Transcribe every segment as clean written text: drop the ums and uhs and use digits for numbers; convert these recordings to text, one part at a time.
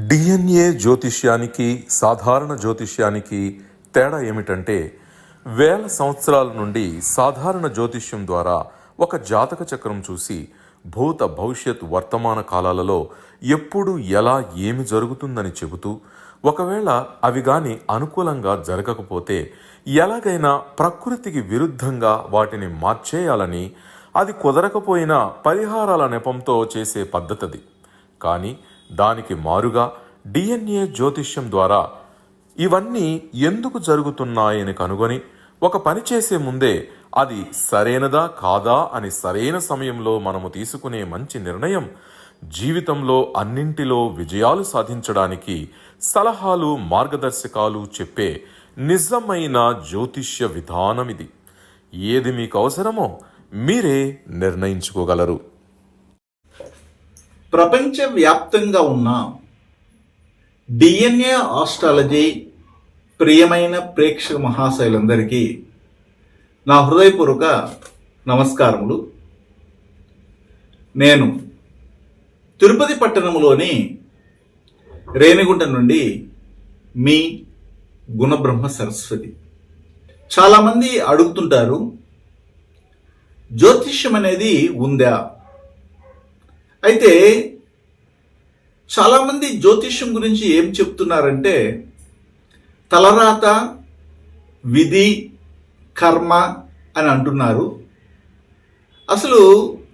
DNA జ్యోతిష్యానికి సాధారణ జ్యోతిష్యానికి తేడా ఏమిటంటే, వేల సంవత్సరాల నుండి సాధారణ జ్యోతిష్యం ద్వారా ఒక జాతక చక్రం చూసి భూత భవిష్యత్ వర్తమాన కాలాలలో ఎప్పుడు ఎలా ఏమి జరుగుతుందని చెబుతూ, ఒకవేళ అవి గాని అనుకూలంగా జరగకపోతే ఎలాగైనా ప్రకృతికి విరుద్ధంగా వాటిని మార్చేయాలని, అది కుదరకపోయినా పరిహారాల నెపంతో చేసే పద్ధతిది. కానీ దానికి మారుగా డిఎన్ఏ జ్యోతిష్యం ద్వారా ఇవన్నీ ఎందుకు జరుగుతున్నాయని కనుగొని ఒక పని చేసే ముందే అది సరైనదా కాదా అని సరైన సమయంలో మనము తీసుకునే మంచి నిర్ణయం జీవితంలో అన్నింటిలో విజయాలు సాధించడానికి సలహాలు మార్గదర్శకాలు చెప్పే నిజమైన జ్యోతిష్య విధానం ఇది. ఏది మీకు అవసరమో మీరే నిర్ణయించుకోగలరు. ప్రపంచవ్యాప్తంగా ఉన్న డిఎన్ఏ ఆస్ట్రాలజీ ప్రియమైన ప్రేక్షక మహాశయులందరికీ నా హృదయపూర్వక నమస్కారములు. నేను తిరుపతి పట్టణంలోని రేణిగుంట నుండి మీ గుణబ్రహ్మ సరస్వతి. చాలామంది అడుగుతుంటారు, జ్యోతిష్యం అనేది ఉందా? అయితే చాలామంది జ్యోతిష్యం గురించి ఏం చెప్తున్నారంటే, తలరాత, విధి, కర్మ అని అంటున్నారు. అసలు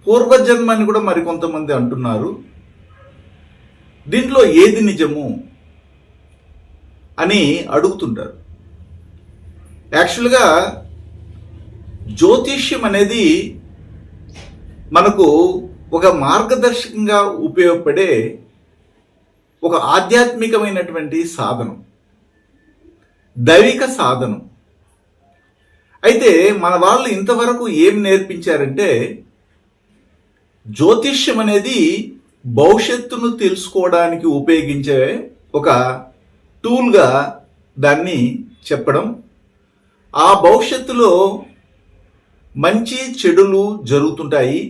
పూర్వజన్మ అని కూడా మరికొంతమంది అంటున్నారు. దీంట్లో ఏది నిజము అని అడుగుతుంటారు. యాక్చువల్గా జ్యోతిష్యం అనేది మనకు ఒక మార్గదర్శకంగా ఉపయోగపడే ఒక ఆధ్యాత్మికమైనటువంటి సాధనం, దైవిక సాధనం. అయితే మన వాళ్ళు ఇంతవరకు ఏం నేర్పించారంటే, జ్యోతిష్యం అనేది భవిష్యత్తును తెలుసుకోవడానికి ఉపయోగించే ఒక టూల్గా దాన్ని చెప్పడం, ఆ భవిష్యత్తులో మంచి చెడులు జరుగుతుంటాయి,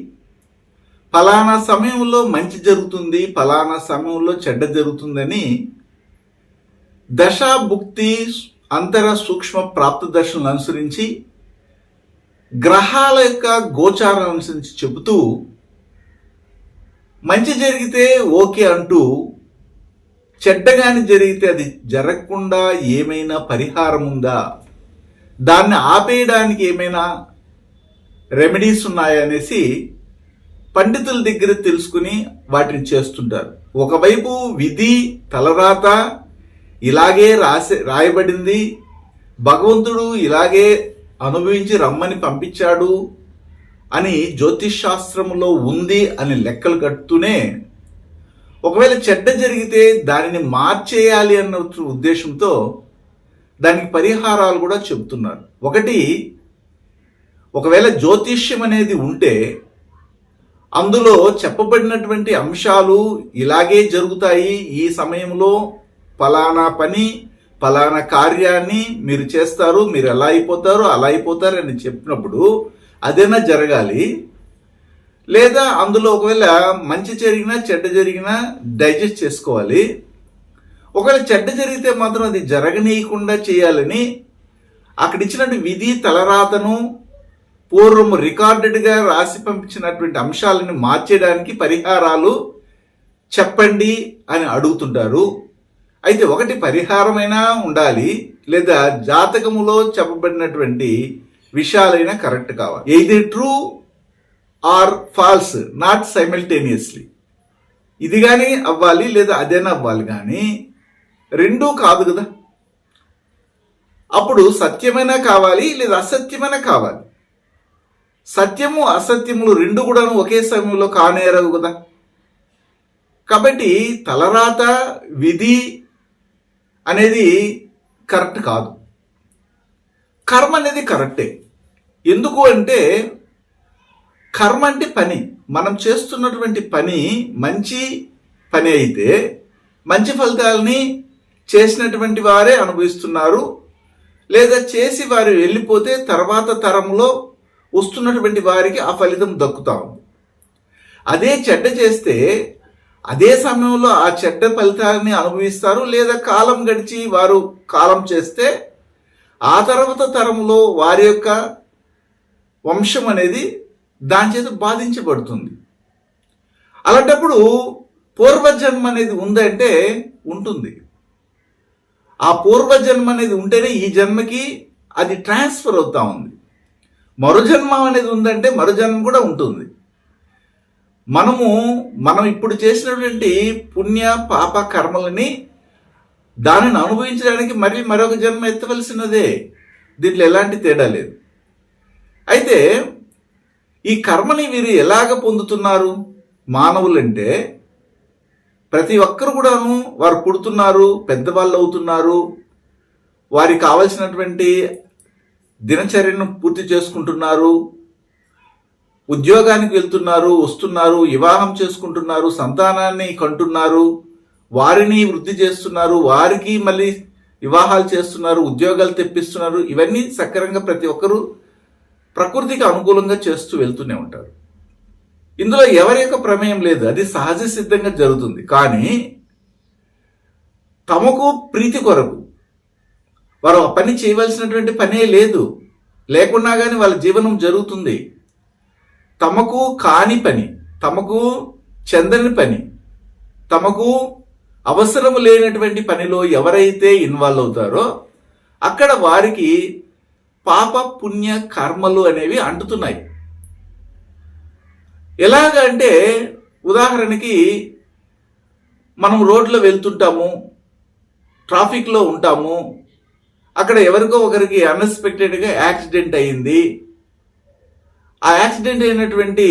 ఫలానా సమయంలో మంచి జరుగుతుంది, ఫలానా సమయంలో చెడ్డ జరుగుతుందని దశా భుక్తి అంతర సూక్ష్మ ప్రాప్త దర్శనం అనుసరించి గ్రహాల యొక్క గోచారాలను అనుసరించి చెబుతూ, మంచి జరిగితే ఓకే అంటూ, చెడ్డగాని జరిగితే అది జరగకుండా ఏమైనా పరిహారం ఉందా, దాన్ని ఆపేయడానికి ఏమైనా రెమెడీస్ ఉన్నాయా అనేసి పండితుల దగ్గర తెలుసుకుని వాటిని చేస్తుంటారు. ఒకవైపు విధి, తలరాత ఇలాగే రాయబడింది, భగవంతుడు ఇలాగే అనుభవించి రమ్మని పంపించాడు అని జ్యోతిష్ శాస్త్రంలో ఉంది అని లెక్కలు కట్టుతూనే, ఒకవేళ చెడ్డ జరిగితే దానిని మార్చేయాలి అన్న ఉద్దేశంతో దానికి పరిహారాలు కూడా చెబుతున్నారు. ఒకటి, ఒకవేళ జ్యోతిష్యం అనేది ఉంటే అందులో చెప్పబడినటువంటి అంశాలు ఇలాగే జరుగుతాయి, ఈ సమయంలో ఫలానా పని, ఫలానా కార్యాన్ని మీరు చేస్తారు, మీరు ఎలా అయిపోతారు అలా అయిపోతారు అని చెప్పినప్పుడు అదేనా జరగాలి. లేదా అందులో ఒకవేళ మంచి జరిగినా చెడ్డ జరిగినా డైజెస్ట్ చేసుకోవాలి. ఒకవేళ చెడ్డ జరిగితే మాత్రం అది జరగనీయకుండా చేయాలని అక్కడ ఇచ్చినటువంటి విధి, తలరాతను పూర్వం రికార్డెడ్గా రాసి పంపించినటువంటి అంశాలను మార్చేయడానికి పరిహారాలు చెప్పండి అని అడుగుతుంటారు. అయితే ఒకటి, పరిహారమైనా ఉండాలి, లేదా జాతకములో చెప్పబడినటువంటి విషయాలైనా కరెక్ట్ కావాలి. ఇది true or false, not simultaneously. ఇది కానీ అవ్వాలి లేదా అదేనా అవ్వాలి, కానీ రెండూ కాదు కదా. అప్పుడు సత్యమైనా కావాలి లేదా అసత్యమైనా కావాలి. సత్యము అసత్యములు రెండు కూడా ఒకే సమయంలో కానేరవు కదా. కాబట్టి తలరాత, విధి అనేది కరెక్ట్ కాదు. కర్మ అనేది కరెక్టే. ఎందుకు అంటే, కర్మ అంటే పని. మనం చేస్తున్నటువంటి పని మంచి పని అయితే మంచి ఫలితాలని చేసినటువంటి వారే అనుభవిస్తున్నారు, లేదా చేసి వారు వెళ్ళిపోతే తర్వాత తరంలో వస్తున్నటువంటి వారికి ఆ ఫలితం దక్కుతా ఉంది. అదే చెడ్డ చేస్తే అదే సమయంలో ఆ చెడ్డ ఫలితాన్ని అనుభవిస్తారు. లేదా కాలం గడిచి వారు కాలం చేస్తే ఆ తర్వాత తరంలో వారి యొక్క వంశం అనేది దాని చేత బాధించబడుతుంది. అలాంటప్పుడు పూర్వజన్మ అనేది ఉందంటే ఉంటుంది. ఆ పూర్వజన్మ అనేది ఉంటేనే ఈ జన్మకి అది ట్రాన్స్ఫర్ అవుతా ఉంది. మరుజన్మ అనేది ఉందంటే మరుజన్మ కూడా ఉంటుంది. మనం ఇప్పుడు చేసినటువంటి పుణ్య పాప కర్మలని దానిని అనుభవించడానికి మరొక జన్మ ఎత్తవలసినదే. దీంట్లో ఎలాంటి తేడా లేదు. అయితే ఈ కర్మని వీరు ఎలాగ పొందుతున్నారు? మానవులంటే ప్రతి ఒక్కరు కూడాను వారు పుడుతున్నారు, పెద్దవాళ్ళు అవుతున్నారు, వారికి కావలసినటువంటి దినచర్యను పూర్తి చేసుకుంటున్నారు, ఉద్యోగానికి వెళ్తున్నారు, వస్తున్నారు, వివాహం చేసుకుంటున్నారు, సంతానాన్ని కంటున్నారు, వారిని వృద్ధి చేస్తున్నారు, వారికి మళ్ళీ వివాహాలు చేస్తున్నారు, ఉద్యోగాలు తెప్పిస్తున్నారు. ఇవన్నీ సక్రమంగా ప్రతి ఒక్కరూ ప్రకృతికి అనుకూలంగా చేస్తూ వెళ్తూనే ఉంటారు. ఇందులో ఎవరి యొక్క ప్రమేయం లేదు, అది సహజ సిద్ధంగా జరుగుతుంది. కానీ తమకు ప్రీతి కొరకు వారు ఆ పని చేయవలసినటువంటి పనే లేదు, లేకున్నా కానీ వాళ్ళ జీవనం జరుగుతుంది. తమకు కాని పని, తమకు చెందని పని, తమకు అవసరం లేనటువంటి పనిలో ఎవరైతే ఇన్వాల్వ్ అవుతారో అక్కడ వారికి పాప పుణ్య కర్మలు అనేవి అంటుతున్నాయి. ఎలాగంటే ఉదాహరణకి మనం రోడ్లో వెళ్తుంటాము, ట్రాఫిక్లో ఉంటాము, అక్కడ ఎవరికో ఒకరికి అన్ఎక్స్పెక్టెడ్గా యాక్సిడెంట్ అయింది. ఆ యాక్సిడెంట్ అయినటువంటి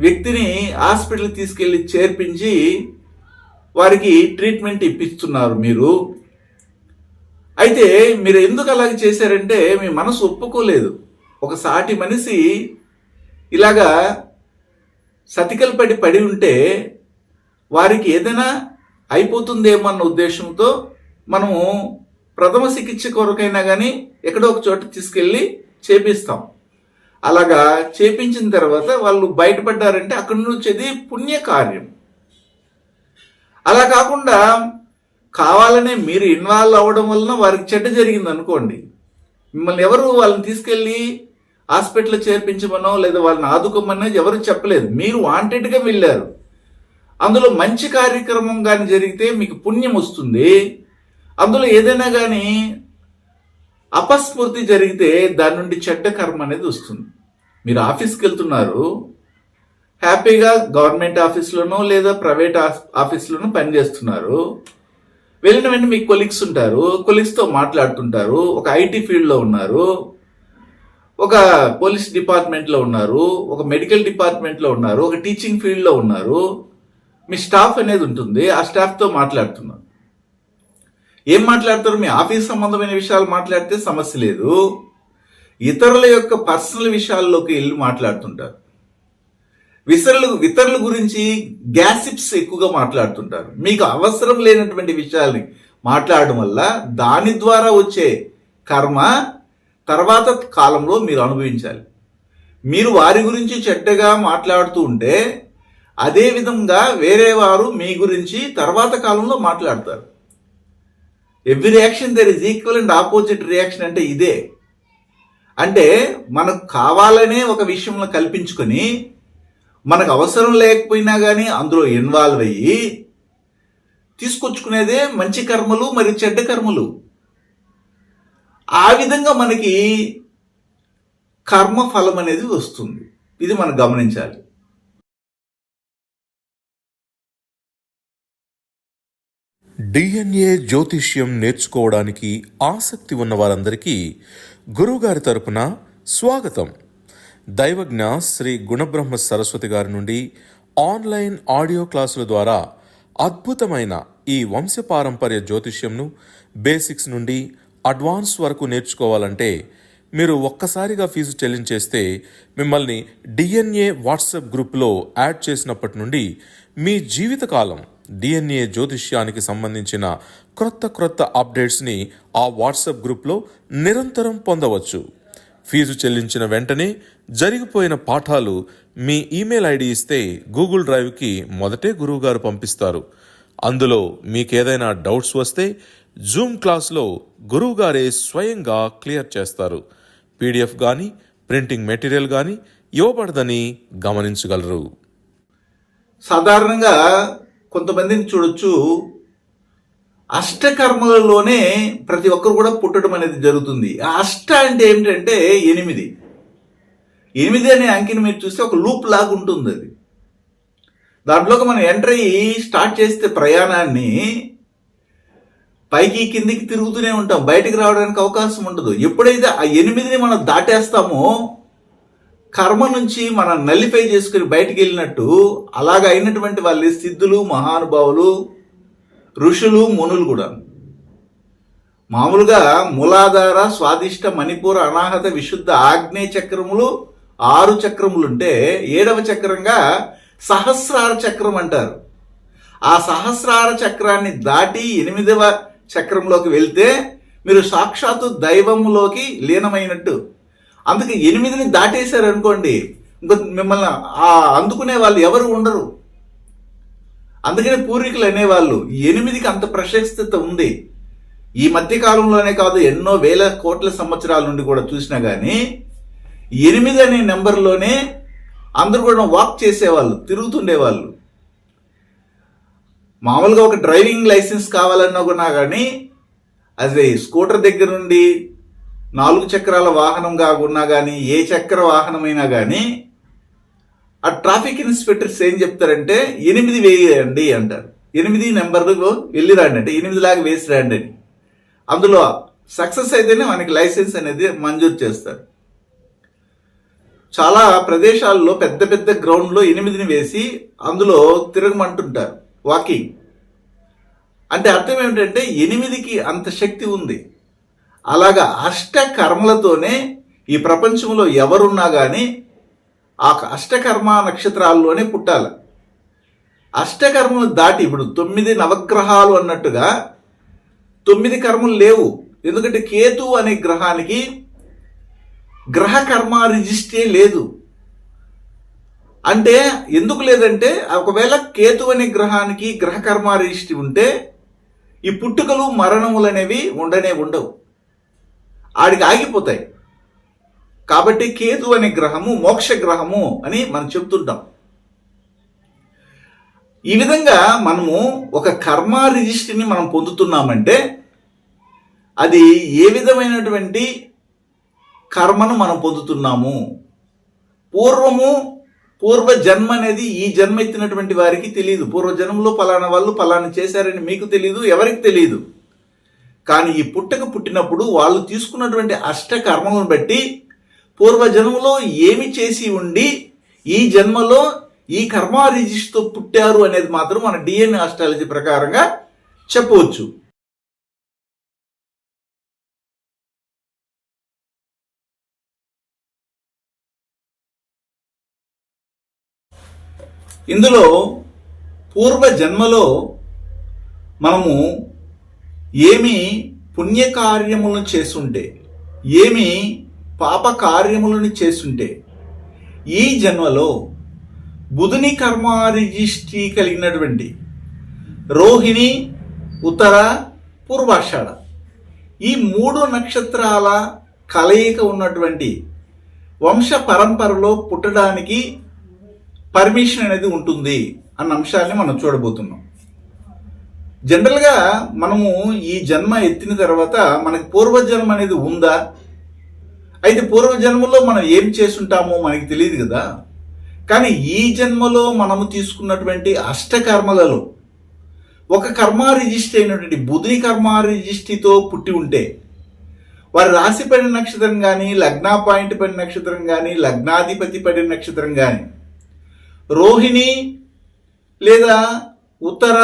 వ్యక్తిని హాస్పిటల్ తీసుకెళ్ళి చేర్పించి వారికి ట్రీట్మెంట్ ఇప్పిస్తున్నారు మీరు. అయితే మీరు ఎందుకు అలాగే చేశారంటే మీ మనసు ఒప్పుకోలేదు. ఒక సాటి మనిషి ఇలాగా సతికలు పడి ఉంటే వారికి ఏదైనా అయిపోతుందేమో అన్న ఉద్దేశంతో మనము ప్రథమ చికిత్స కొరకైనా కానీ ఎక్కడో ఒక చోట తీసుకెళ్ళి చేపిస్తాం. అలాగా చేపించిన తర్వాత వాళ్ళు బయటపడ్డారంటే అక్కడి నుంచి అది పుణ్యకార్యం. అలా కాకుండా కావాలనే మీరు ఇన్వాల్వ్ అవ్వడం వలన వారికి చెడ్డ జరిగింది అనుకోండి, మిమ్మల్ని ఎవరు వాళ్ళని తీసుకెళ్ళి హాస్పిటల్లో చేర్పించమనో లేదా వాళ్ళని ఆదుకోమనో ఎవరు చెప్పలేదు. మీరు వాంటెడ్గా వెళ్ళారు. అందులో మంచి కార్యక్రమం కానీ జరిగితే మీకు పుణ్యం వస్తుంది. అందులో ఏదైనా కానీ అపస్మృతి జరిగితే దాని నుండి చెడ్డ కర్మ అనేది వస్తుంది. మీరు ఆఫీస్కి వెళ్తున్నారు, హ్యాపీగా గవర్నమెంట్ ఆఫీస్లోనో లేదా ప్రైవేట్ ఆఫీస్లోనో పనిచేస్తున్నారు. వెళ్ళిన వెంటనే మీకు కొలీగ్స్ ఉంటారు, కొలీగ్స్తో మాట్లాడుతుంటారు. ఒక ఐటీ ఫీల్డ్లో ఉన్నారు, ఒక పోలీస్ డిపార్ట్మెంట్లో ఉన్నారు, ఒక మెడికల్ డిపార్ట్మెంట్లో ఉన్నారు, ఒక టీచింగ్ ఫీల్డ్లో ఉన్నారు. మీ స్టాఫ్ అనేది ఉంటుంది, ఆ స్టాఫ్తో మాట్లాడుతున్నారు. ఏం మాట్లాడతారు? మీ ఆఫీస్ సంబంధమైన విషయాలు మాట్లాడితే సమస్య లేదు. ఇతరుల యొక్క పర్సనల్ విషయాల్లోకి వెళ్ళి మాట్లాడుతుంటారు. ఇతరుల గురించి గ్యాసిప్స్ ఎక్కువగా మాట్లాడుతుంటారు. మీకు అవసరం లేనటువంటి విషయాల్ని మాట్లాడడం వల్ల దాని ద్వారా వచ్చే కర్మ తర్వాత కాలంలో మీరు అనుభవించాలి. మీరు వారి గురించి చెడ్డగా మాట్లాడుతూ ఉంటే అదే విధంగా వేరే వారు మీ గురించి తర్వాత కాలంలో మాట్లాడతారు. Every reaction there is equal and opposite reaction అంటే ఇదే. అంటే మనకు కావాలనే ఒక విషయంలో కల్పించుకొని మనకు అవసరం లేకపోయినా కానీ అందులో ఇన్వాల్వ్ అయ్యి తీసుకొచ్చుకునేదే మంచి కర్మలు మరియు చెడ్డ కర్మలు. ఆ విధంగా మనకి కర్మ ఫలం అనేది వస్తుంది. ఇది మనం గమనించాలి. డిఎన్ఏ జ్యోతిష్యం నేర్చుకోవడానికి ఆసక్తి ఉన్న వారందరికీ గురువుగారి తరపున స్వాగతం. దైవజ్ఞ శ్రీ గుణబ్రహ్మ సరస్వతి గారి నుండి ఆన్లైన్ ఆడియో క్లాసుల ద్వారా అద్భుతమైన ఈ వంశపారంపర్య జ్యోతిష్యంను బేసిక్స్ నుండి అడ్వాన్స్ వరకు నేర్చుకోవాలంటే మీరు ఒక్కసారిగా ఫీజు చెల్లించేస్తే మిమ్మల్ని డిఎన్ఏ వాట్సాప్ గ్రూప్లో యాడ్ చేసినప్పటి నుండి మీ జీవితకాలం డిఎన్ఏ జ్యోతిష్యానికి సంబంధించిన క్రొత్త అప్డేట్స్ని ఆ వాట్సాప్ గ్రూప్లో నిరంతరం పొందవచ్చు. ఫీజు చెల్లించిన వెంటనే జరిగిపోయిన పాఠాలు మీ ఈమెయిల్ ఐడి ఇస్తే గూగుల్ డ్రైవ్కి మొదటే గురువుగారు పంపిస్తారు. అందులో మీకేదైనా డౌట్స్ వస్తే జూమ్ క్లాస్లో గురువుగారే స్వయంగా క్లియర్ చేస్తారు. పీడిఎఫ్ కానీ ప్రింటింగ్ మెటీరియల్ కానీ ఇవ్వబడదని గమనించగలరు. సాధారణంగా కొంతమందిని చూడొచ్చు, అష్టకర్మలలోనే ప్రతి ఒక్కరు కూడా పుట్టడం అనేది జరుగుతుంది. ఆ అష్ట అంటే ఏమిటంటే 8. 8 అనే అంకెని మీరు చూస్తే ఒక లూప్ లాగా ఉంటుంది. అది దాంట్లోకి మనం ఎంటర్ అయ్యి స్టార్ట్ చేస్తే ప్రయాణాన్ని పైకి కిందికి తిరుగుతూనే ఉంటాం, బయటికి రావడానికి అవకాశం ఉండదు. ఎప్పుడైతే ఆ 8ని మనం దాటేస్తామో కర్మ నుంచి మనం నల్లిఫై చేసుకుని బయటికి వెళ్ళినట్టు, అలాగ అయినటువంటి వాళ్ళే సిద్ధులు, మహానుభావులు, ఋషులు, మునులు కూడా. మామూలుగా మూలాధార, స్వాదిష్ట, మణిపూర, అనాహత, విశుద్ధ, ఆగ్నేయ చక్రములు 6 చక్రములుంటే 7వ చక్రంగా సహస్రార చక్రం అంటారు. ఆ సహస్రార చక్రాన్ని దాటి 8వ చక్రంలోకి వెళ్తే మీరు సాక్షాత్తు దైవంలోకి లీనమైనట్టు. అందుకే 8ని దాటేశారు అనుకోండి, ఇంకో మిమ్మల్ని అందుకునే వాళ్ళు ఎవరు ఉండరు. అందుకనే పూర్వీకులు అనేవాళ్ళు 8కి అంత ప్రశస్తత ఉంది. ఈ మధ్య కాలంలోనే కాదు, ఎన్నో వేల కోట్ల సంవత్సరాల నుండి కూడా చూసినా కానీ 8 అనే నెంబర్లోనే అందరూ కూడా వాక్ చేసేవాళ్ళు, తిరుగుతుండేవాళ్ళు. మామూలుగా ఒక డ్రైవింగ్ లైసెన్స్ కావాలన్నా కానీ అది స్కూటర్ దగ్గర నుండి 4 చక్రాల వాహనం కాకున్నా కానీ ఏ చక్ర వాహనమైనా కానీ ఆ ట్రాఫిక్ ఇన్స్పెక్టర్స్ ఏం చెప్తారంటే 8 వేయండి అంటారు. 8 నెంబర్లు వెళ్ళి రండి అంటే 8 లాగా వేసి రండి అని. అందులో సక్సెస్ అయితేనే మనకి లైసెన్స్ అనేది మంజూరు చేస్తారు. చాలా ప్రదేశాల్లో పెద్ద పెద్ద గ్రౌండ్లో 8ని వేసి అందులో తిరగమంటుంటారు, వాకింగ్. అంటే అర్థం ఏమిటంటే 8కి అంత శక్తి ఉంది. అలాగా అష్ట కర్మలతోనే ఈ ప్రపంచంలో ఎవరున్నా కానీ ఆ అష్టకర్మ నక్షత్రాల్లోనే పుట్టాలి. అష్టకర్మలు దాటి ఇప్పుడు 9 నవగ్రహాలు అన్నట్టుగా 9 కర్మలు లేవు. ఎందుకంటే కేతు అనే గ్రహానికి గ్రహ కర్మ రిజిస్ట్రే లేదు. అంటే ఎందుకు లేదంటే ఒకవేళ కేతు అనే గ్రహానికి గ్రహ కర్మ రిజిస్ట్రీ ఉంటే ఈ పుట్టుకలు మరణములు అనేవి ఉండవు, ఆడికి ఆగిపోతాయి. కాబట్టి కేతు అనే గ్రహము మోక్ష గ్రహము అని మనం చెప్తుంటాం. ఈ విధంగా మనము ఒక కర్మ రిజిస్ట్రీని మనం పొందుతున్నామంటే అది ఏ విధమైనటువంటి కర్మను మనం పొందుతున్నాము. పూర్వ జన్మ అనేది ఈ జన్మ ఎత్తినటువంటి వారికి తెలియదు. పూర్వజన్మలో పలానా వాళ్ళు పలానా చేశారని మీకు తెలియదు, ఎవరికి తెలియదు. కానీ ఈ పుట్టినప్పుడు వాళ్ళు తీసుకున్నటువంటి అష్ట కర్మలను బట్టి పూర్వజన్మలో ఏమి చేసి ఉండి ఈ జన్మలో ఈ కర్మ రిజిస్ట్తో పుట్టారు అనేది మాత్రం మన డిఎన్ఏ ఆస్ట్రాలజీ ప్రకారంగా చెప్పవచ్చు. ఇందులో పూర్వ జన్మలో మనము ఏమి పుణ్యకార్యములను చేసుంటే, ఏమి పాప కార్యములను చేసుంటే ఈ జన్మలో బుధుని కర్మ రిజిస్ట్రీ కలిగినటువంటి రోహిణి, ఉత్తర, పూర్వాషాఢ ఈ 3 నక్షత్రాల కలయిక ఉన్నటువంటి వంశ పరంపరలో పుట్టడానికి పర్మిషన్ అనేది ఉంటుంది అన్న అంశాన్ని మనం చూడబోతున్నాం. జనరల్గా మనము ఈ జన్మ ఎత్తిన తర్వాత మనకి పూర్వజన్మ అనేది ఉందా? అయితే పూర్వజన్మలో మనం ఏం చేసుంటామో మనకి తెలియదు కదా. కానీ ఈ జన్మలో మనము తీసుకున్నటువంటి అష్టకర్మలలో ఒక కర్మ రిజిస్ట్రీ అయినటువంటి బుధుని కర్మ రిజిస్ట్రీతో పుట్టి ఉంటే వారి రాశి పడిన నక్షత్రం కానీ, లగ్నా పాయింట్ పడిన నక్షత్రం కానీ, లగ్నాధిపతి పడిన నక్షత్రం కానీ రోహిణి లేదా ఉత్తర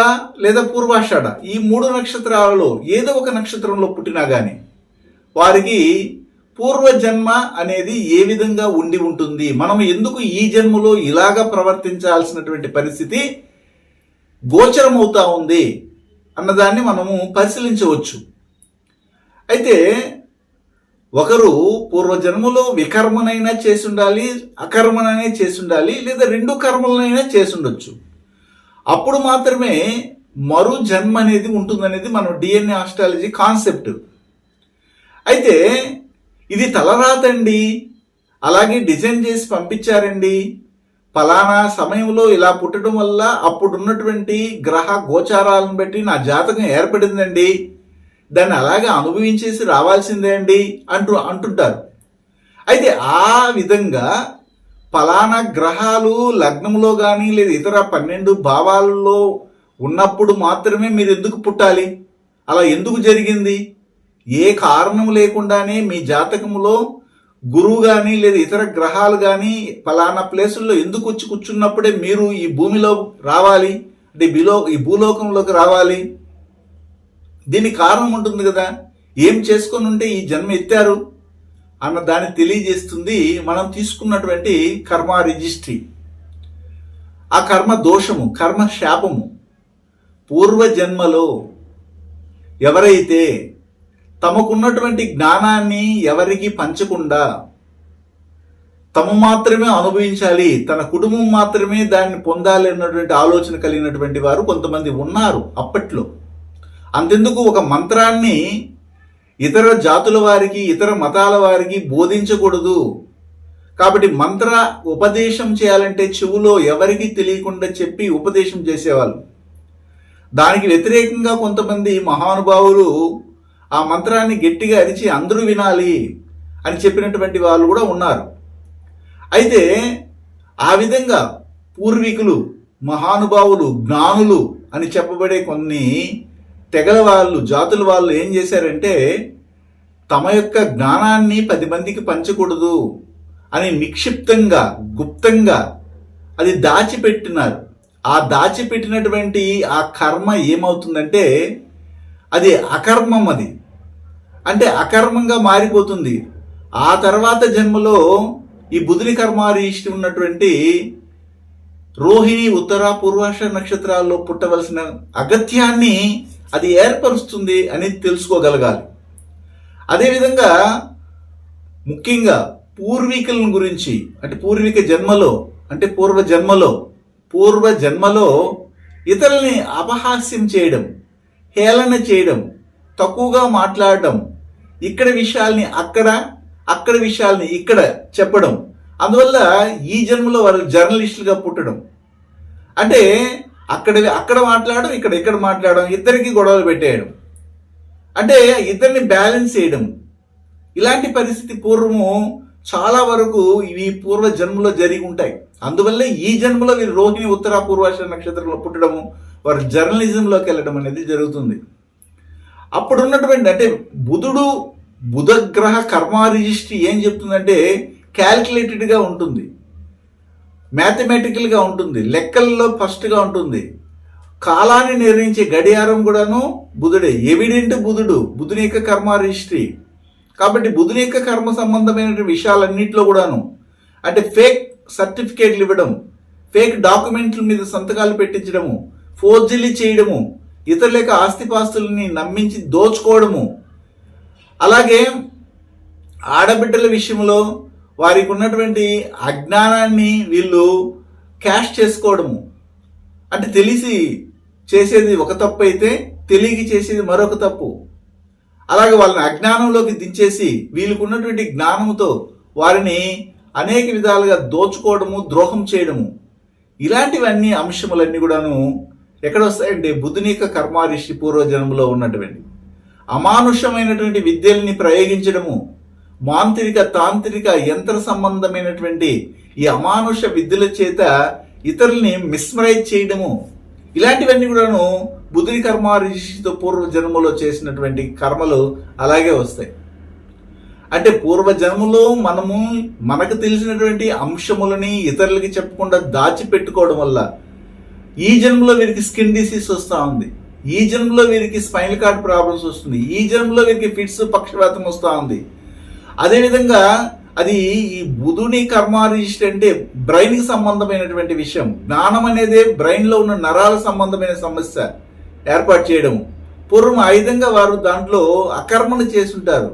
లేదా పూర్వాషాఢ ఈ 3 నక్షత్రాలలో ఏదో ఒక నక్షత్రంలో పుట్టినా కానీ వారికి పూర్వజన్మ అనేది ఏ విధంగా ఉండి ఉంటుంది, మనం ఎందుకు ఈ జన్మలో ఇలాగా ప్రవర్తించాల్సినటువంటి పరిస్థితి గోచరమవుతా ఉంది అన్నదాన్ని మనము పరిశీలించవచ్చు. అయితే ఒకరు పూర్వజన్మలో వికర్మనైనా చేసి ఉండాలి, అకర్మనైనా చేసి ఉండాలి, లేదా రెండు కర్మలనైనా చేసి ఉండొచ్చు. అప్పుడు మాత్రమే మరు జన్మ అనేది ఉంటుందనేది మన డిఎన్ఏ ఆస్ట్రాలజీ కాన్సెప్ట్. అయితే ఇది తలరాతండి, అలాగే డిజైన్ చేసి పంపించారండి, ఫలానా సమయంలో ఇలా పుట్టడం వల్ల అప్పుడున్నటువంటి గ్రహ గోచారాలను బట్టి నా జాతకం ఏర్పడిందండి, దాన్ని అలాగే అనుభవించేసి రావాల్సిందే అండి అంటుంటారు. అయితే ఆ విధంగా ఫలానా గ్రహాలు లగ్నంలో కానీ లేదా ఇతర 12 భావాలలో ఉన్నప్పుడు మాత్రమే మీరు ఎందుకు పుట్టాలి, అలా ఎందుకు జరిగింది, ఏ కారణం లేకుండానే మీ జాతకంలో గురువు కానీ లేదా ఇతర గ్రహాలు కానీ ఫలానా ప్లేసుల్లో ఎందుకు వచ్చి కూర్చున్నప్పుడే మీరు ఈ భూమిలో రావాలి, అంటే ఈ భూలోకంలోకి రావాలి, దీనికి కారణం ఉంటుంది కదా, ఏం చేసుకొని ఉంటే ఈ జన్మ ఎత్తారు అన్న దాన్ని తెలియజేస్తుంది మనం తీసుకున్నటువంటి కర్మ రిజిస్ట్రీ. ఆ కర్మ దోషము, కర్మ శాపము. పూర్వజన్మలో ఎవరైతే తమకున్నటువంటి జ్ఞానాన్ని ఎవరికి పంచకుండా తమ మాత్రమే అనుభవించాలి, తన కుటుంబం మాత్రమే దాన్ని పొందాలి అన్నటువంటి ఆలోచన కలిగినటువంటి వారు కొంతమంది ఉన్నారు అప్పట్లో. అంతెందుకు ఒక మంత్రాన్ని ఇతర జాతుల వారికి, ఇతర మతాల వారికి బోధించకూడదు. కాబట్టి మంత్ర ఉపదేశం చేయాలంటే చెవులో ఎవరికి తెలియకుండా చెప్పి ఉపదేశం చేసేవాళ్ళు. దానికి వ్యతిరేకంగా కొంతమంది మహానుభావులు ఆ మంత్రాన్ని గట్టిగా అరిచి అందరూ వినాలి అని చెప్పినటువంటి వాళ్ళు కూడా ఉన్నారు. అయితే ఆ విధంగా పూర్వీకులు, మహానుభావులు, జ్ఞానులు అని చెప్పబడే కొన్ని తెగల వాళ్ళు, జాతుల వాళ్ళు ఏం చేశారంటే తమ యొక్క జ్ఞానాన్ని 10 మందికి పంచకూడదు అని నిక్షిప్తంగా, గుప్తంగా అది దాచిపెట్టినారు. ఆ దాచిపెట్టినటువంటి ఆ కర్మ ఏమవుతుందంటే అది అకర్మం. అది అంటే అకర్మంగా మారిపోతుంది. ఆ తర్వాత జన్మలో ఈ బుధుని కర్మారీష్టి ఉన్నటువంటి రోహిణి, ఉత్తర, పూర్వాష నక్షత్రాల్లో పుట్టవలసిన అగత్యాన్ని అది ఏర్పరుస్తుంది అని తెలుసుకోగలగాలి. అదేవిధంగా ముఖ్యంగా పూర్వీకుల గురించి, అంటే పూర్వీక జన్మలో, అంటే పూర్వజన్మలో ఇతరుల్ని అపహాస్యం చేయడం, హేళన చేయడం, తక్కువగా మాట్లాడడం, ఇక్కడ విషయాల్ని అక్కడ, అక్కడ విషయాల్ని ఇక్కడ చెప్పడం, అందువల్ల ఈ జన్మలో వారు జర్నలిస్టులుగా పుట్టడం, అంటే అక్కడ మాట్లాడడం, ఇక్కడ మాట్లాడడం, ఇద్దరికి గొడవలు పెట్టేయడం, అంటే ఇద్దరిని బ్యాలెన్స్ చేయడం. ఇలాంటి పరిస్థితి పూర్వము చాలా వరకు ఇవి పూర్వ జన్మలో జరిగి ఉంటాయి. అందువల్లే ఈ జన్మలో వీరు రోహిణి, ఉత్తర, పూర్వాష నక్షత్రంలో పుట్టడము, వారు జర్నలిజంలోకి వెళ్ళడం అనేది జరుగుతుంది. అప్పుడున్నటువంటి అంటే బుధగ్రహ కర్మ రిజిస్ట్రీ ఏం చెప్తుందంటే క్యాల్కులేటెడ్గా ఉంటుంది, మ్యాథమెటికల్గా ఉంటుంది, లెక్కల్లో ఫస్ట్గా ఉంటుంది. కాలాన్ని నిర్ణయించే గడియారం కూడాను బుధుడే, ఎవిడెంట్ బుధుని యొక్క కర్మ రిజిస్ట్రీ. కాబట్టి బుధుని యొక్క కర్మ సంబంధమైన విషయాలన్నింటిలో కూడాను అంటే ఫేక్ సర్టిఫికేట్లు ఇవ్వడం, ఫేక్ డాక్యుమెంట్ల మీద సంతకాలు పెట్టించడము, ఫోర్జరీ చేయడము, ఇతరుల యొక్క ఆస్తిపాస్తులని నమ్మించి దోచుకోవడము, అలాగే ఆడబిడ్డల విషయంలో వారికి ఉన్నటువంటి అజ్ఞానాన్ని వీళ్ళు క్యాష్ చేసుకోవడము, అంటే తెలిసి చేసేది ఒక తప్పు అయితే తెలియక చేసేది మరొక తప్పు. అలాగే వాళ్ళని అజ్ఞానంలోకి దించేసి వీళ్ళకు ఉన్నటువంటి జ్ఞానంతో వారిని అనేక విధాలుగా దోచుకోవడము, ద్రోహం చేయడము, ఇలాంటివన్నీ అంశములన్నీ కూడాను ఎక్కడ వస్తాయంటే బుధుని యొక్క కర్మారిషి పూర్వజన్మలో ఉన్నటువంటి అమానుషమైనటువంటి విద్యల్ని ప్రయోగించడము, మాంత్రిక, తాంత్రిక, యంత్ర సంబంధమైనటువంటి ఈ అమానుష విద్యల చేత ఇతరుల్ని మిస్మరైజ్ చేయడము, ఇలాంటివన్నీ కూడాను బుధుని కర్మారిషితో పూర్వజన్మలో చేసినటువంటి కర్మలు అలాగే వస్తాయి. అంటే పూర్వజన్మలో మనకు తెలిసినటువంటి అంశములని ఇతరులకి చెప్పకుండా దాచిపెట్టుకోవడం వల్ల ఈ జన్మలో వీరికి స్కిన్ డిసీజ్ వస్తూ ఉంది, ఈ జన్మలో వీరికి స్పైనల్ కార్డ్ ప్రాబ్లమ్స్ వస్తుంది, ఈ జన్మలో వీరికి ఫిట్స్, పక్షవాతం వస్తూ ఉంది. అదేవిధంగా అది ఈ బుధుని కర్మారిష్టి అంటే బ్రెయిన్కి సంబంధమైనటువంటి విషయం. జ్ఞానం అనేది బ్రెయిన్లో ఉన్న నరాల సంబంధమైన సమస్య ఏర్పాటు చేయడం. పూర్వం ఆ విధంగా వారు దాంట్లో అకర్మణ చేస్తుంటారు.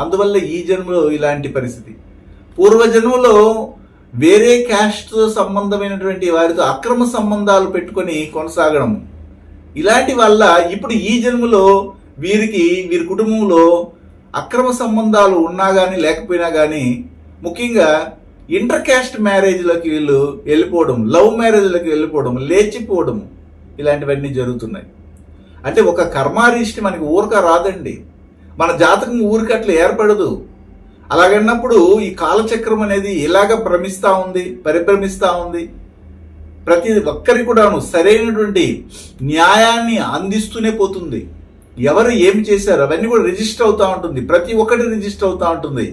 అందువల్ల ఈ జన్మలో ఇలాంటి పరిస్థితి. పూర్వజన్మలో వేరే క్యాస్ట్తో సంబంధమైనటువంటి వారితో అక్రమ సంబంధాలు పెట్టుకొని కొనసాగడం, ఇలాంటి వల్ల ఇప్పుడు ఈ జన్మలో వీరి కుటుంబంలో అక్రమ సంబంధాలు ఉన్నా కానీ లేకపోయినా కానీ, ముఖ్యంగా ఇంటర్ క్యాస్ట్ మ్యారేజ్లోకి వీళ్ళు వెళ్ళిపోవడం, లవ్ మ్యారేజ్లోకి వెళ్ళిపోవడం, లేచిపోవడం, ఇలాంటివన్నీ జరుగుతున్నాయి. అంటే ఒక కర్మారిష్టి మనకి ఊరక రాదండి, మన జాతకం ఊరికి అట్లా ఏర్పడదు. అలాగన్నప్పుడు ఈ కాలచక్రం అనేది ఇలాగ పరిభ్రమిస్తూ ఉంది. ప్రతి ఒక్కరికి కూడాను సరైనటువంటి న్యాయాన్ని అందిస్తూనే పోతుంది. ఎవరు ఏమి చేశారు అవన్నీ కూడా రిజిస్టర్ అవుతూ ఉంటుంది. ప్రతి ఒక్కటి రిజిస్టర్ అవుతూ ఉంటుంది.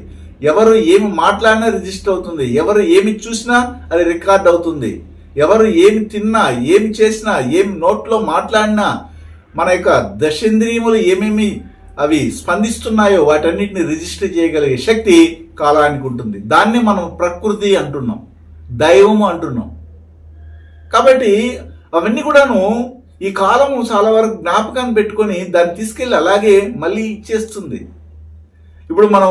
ఎవరు ఏమి మాట్లాడినా రిజిస్టర్ అవుతుంది. ఎవరు ఏమి చూసినా అది రికార్డ్ అవుతుంది. ఎవరు ఏమి తిన్నా, ఏమి చేసినా, ఏమి నోట్లో మాట్లాడినా, మన యొక్క దశేంద్రియములు ఏమేమి అవి స్పందిస్తున్నాయో వాటన్నిటిని రిజిస్టర్ చేయగలిగే శక్తి కాలానికి ఉంటుంది. దాన్ని మనం ప్రకృతి అంటున్నాం, దైవము అంటున్నాం. కాబట్టి అవన్నీ కూడాను ఈ కాలము చాలా వరకు జ్ఞాపకాన్ని పెట్టుకొని దాన్ని తీసుకెళ్ళి అలాగే మళ్ళీ ఇచ్చేస్తుంది. ఇప్పుడు మనం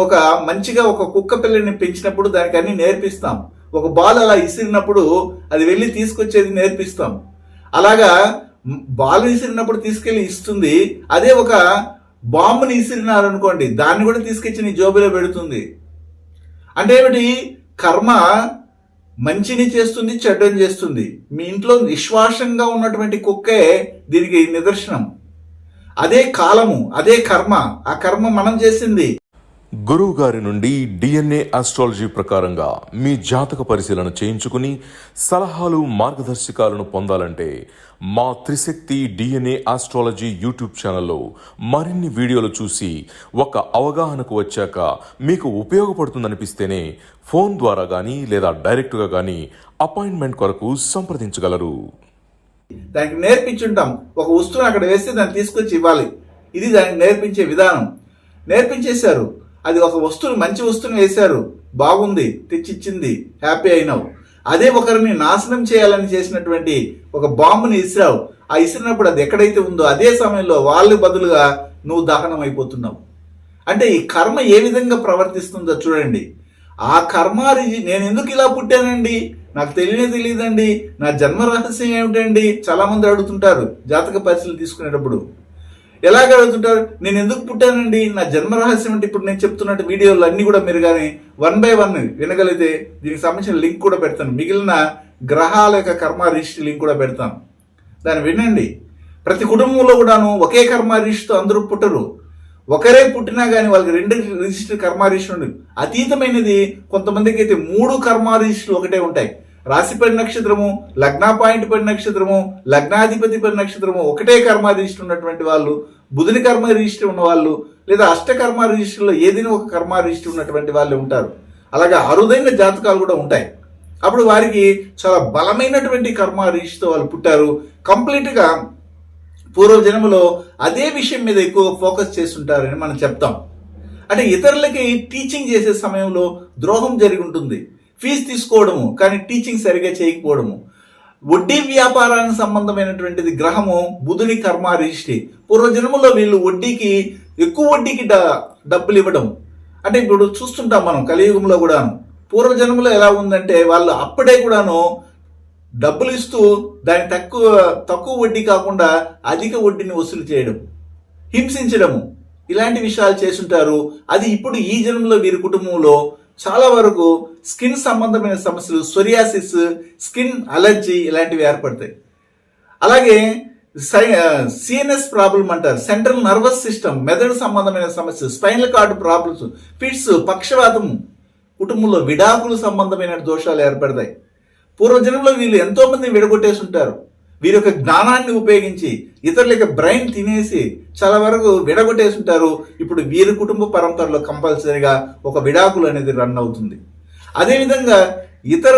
మంచిగా ఒక కుక్క పిల్లని పెంచినప్పుడు దానికి అన్ని నేర్పిస్తాం. ఒక బాల్ అలా ఇసిరినప్పుడు అది వెళ్ళి తీసుకొచ్చేది నేర్పిస్తాం. అలాగా బాల్ ఇసిరినప్పుడు తీసుకెళ్ళి ఇస్తుంది. అదే ఒక బాంబుని ఇసిరినారనుకోండి, దాన్ని కూడా తీసుకొచ్చి నీ జోబులో పెడుతుంది. అంటే ఏమిటి? కర్మ మంచిని చేస్తుంది, చెడ్డని చేస్తుంది. మీ ఇంట్లో నిశ్వాసంగా ఉన్నటువంటి కుక్కే దీనికి నిదర్శనం. అదే కాలము, అదే కర్మ. ఆ కర్మ మనం చేసింది. గురువు గారి నుండి డిఎన్ఏ ఆస్ట్రాలజీ ప్రకారంగా మీ జాతక పరిశీలన చేయించుకుని సలహాలు, మార్గదర్శకాలను పొందాలంటే మా త్రిశక్తి డిఎన్ఏ ఆస్ట్రాలజీ యూట్యూబ్ ఛానల్లో మరిన్ని వీడియోలు చూసి ఒక అవగాహనకు వచ్చాక మీకు ఉపయోగపడుతుందనిపిస్తేనే ఫోన్ ద్వారా కానీ లేదా డైరెక్ట్గా కానీ అపాయింట్మెంట్ కొరకు సంప్రదించగలరు. దానికి నేర్పించుంటాం. ఒక వస్తువుని అక్కడ వేస్తే దాన్ని తీసుకొచ్చి ఇవ్వాలి. ఇది దానికి నేర్పించే విధానం. నేర్పించేశారు. అది ఒక వస్తువుని, మంచి వస్తువుని వేశారు, బాగుంది, తెచ్చిచ్చింది, హ్యాపీ అయినావు. అదే ఒకరిని నాశనం చేయాలని చేసినటువంటి ఒక బాంబుని ఇసిరావు. ఆ ఇసిరినప్పుడు అది ఎక్కడైతే ఉందో అదే సమయంలో వాళ్ళు బదులుగా నువ్వు దహనం అయిపోతున్నావు. అంటే ఈ కర్మ ఏ విధంగా ప్రవర్తిస్తుందో చూడండి. ఆ కర్మ నేను ఎందుకు ఇలా పుట్టానండి, నాకు తెలియదండి, నా జన్మ రహస్యం ఏమిటండి, చాలా మంది అడుగుతుంటారు జాతక పరిశీలన తీసుకునేటప్పుడు. ఎలాగ అడుగుతుంటారు? నేను ఎందుకు పుట్టానండి, నా జన్మ రహస్యం అంటే ఇప్పుడు నేను చెప్తున్నట్టు వీడియోలు అన్ని కూడా మీరు కానీ 1 by 1 వినగలిగితే దీనికి సంబంధించిన లింక్ కూడా పెడతాను. మిగిలిన గ్రహాల యొక్క కర్మ రిజిస్టర్ లింక్ కూడా పెడతాను, దాన్ని వినండి. ప్రతి కుటుంబంలో కూడాను ఒకే కర్మ రిజిస్టర్ అందరూ పుట్టరు. ఒకరే పుట్టినా కానీ వాళ్ళకి 2 రిజిస్టర్ కర్మ రిజిస్టర్ ఉండదు. అతీతమైనది కొంతమందికి అయితే 3 కర్మ రిజిస్టర్లు ఒకటే ఉంటాయి. రాశిపడి నక్షత్రము, లగ్న పాయింట్ పడి నక్షత్రము, లగ్నాధిపతి పడి నక్షత్రము ఒకటే కర్మ రిజిస్టర్ ఉన్నటువంటి వాళ్ళు, బుధుని కర్మ రిజిస్టర్ ఉన్న వాళ్ళు, లేదా అష్టకర్మ రిజిస్టర్లో ఏదైనా ఒక కర్మ రిజిస్టర్ ఉన్నటువంటి వాళ్ళు ఉంటారు. అలాగే అరుదైన జాతకాలు కూడా ఉంటాయి. అప్పుడు వారికి చాలా బలమైనటువంటి కర్మ రిజిస్టర్తో వాళ్ళు పుట్టారు. కంప్లీట్గా పూర్వజన్మలో అదే విషయం మీద ఎక్కువ ఫోకస్ చేస్తుంటారని మనం చెప్తాం. అంటే ఇతరులకి టీచింగ్ చేసే సమయంలో ద్రోహం జరిగి ఉంటుంది. ఫీజు తీసుకోవడము కానీ టీచింగ్ సరిగా చేయకపోవడము. వడ్డీ వ్యాపారానికి సంబంధమైనటువంటిది గ్రహము బుధుని కర్మ రిజిస్ట్రీ. పూర్వజన్మలో వీళ్ళు ఎక్కువ వడ్డీకి డబ్బులు ఇవ్వడం. అంటే ఇప్పుడు చూస్తుంటాం మనం కలియుగంలో కూడాను. పూర్వజన్మలో ఎలా ఉందంటే వాళ్ళు అప్పుడే కూడాను డబ్బులు ఇస్తూ దాని తక్కువ వడ్డీ కాకుండా అధిక వడ్డీని వసూలు చేయడం, హింసించడము, ఇలాంటి విషయాలు చేస్తుంటారు. అది ఇప్పుడు ఈ జన్మలో వీరి కుటుంబంలో చాలా వరకు స్కిన్ సంబంధమైన సమస్యలు, సోరియాసిస్, స్కిన్ అలర్జీ ఇలాంటివి ఏర్పడతాయి. అలాగే సిఎన్ఎస్ ప్రాబ్లం అంటారు, సెంట్రల్ నర్వస్ సిస్టమ్, మెదడు సంబంధమైన సమస్యలు, స్పైనల్ కార్డ్ ప్రాబ్లమ్స్, ఫిట్స్, పక్షవాతము, కుటుంబంలో విడాకులు సంబంధమైన దోషాలు ఏర్పడతాయి. పూర్వజన్మలో వీళ్ళు ఎంతో మంది విడగొట్టేసి ఉంటారు. వీరి యొక్క జ్ఞానాన్ని ఉపయోగించి ఇతరుల యొక్క బ్రెయిన్ తినేసి చాలా వరకు విడగొట్టేసి ఉంటారు. ఇప్పుడు వీరి కుటుంబ పరంపరలో కంపల్సరీగా ఒక విడాకులు అనేది రన్ అవుతుంది. అదేవిధంగా ఇతర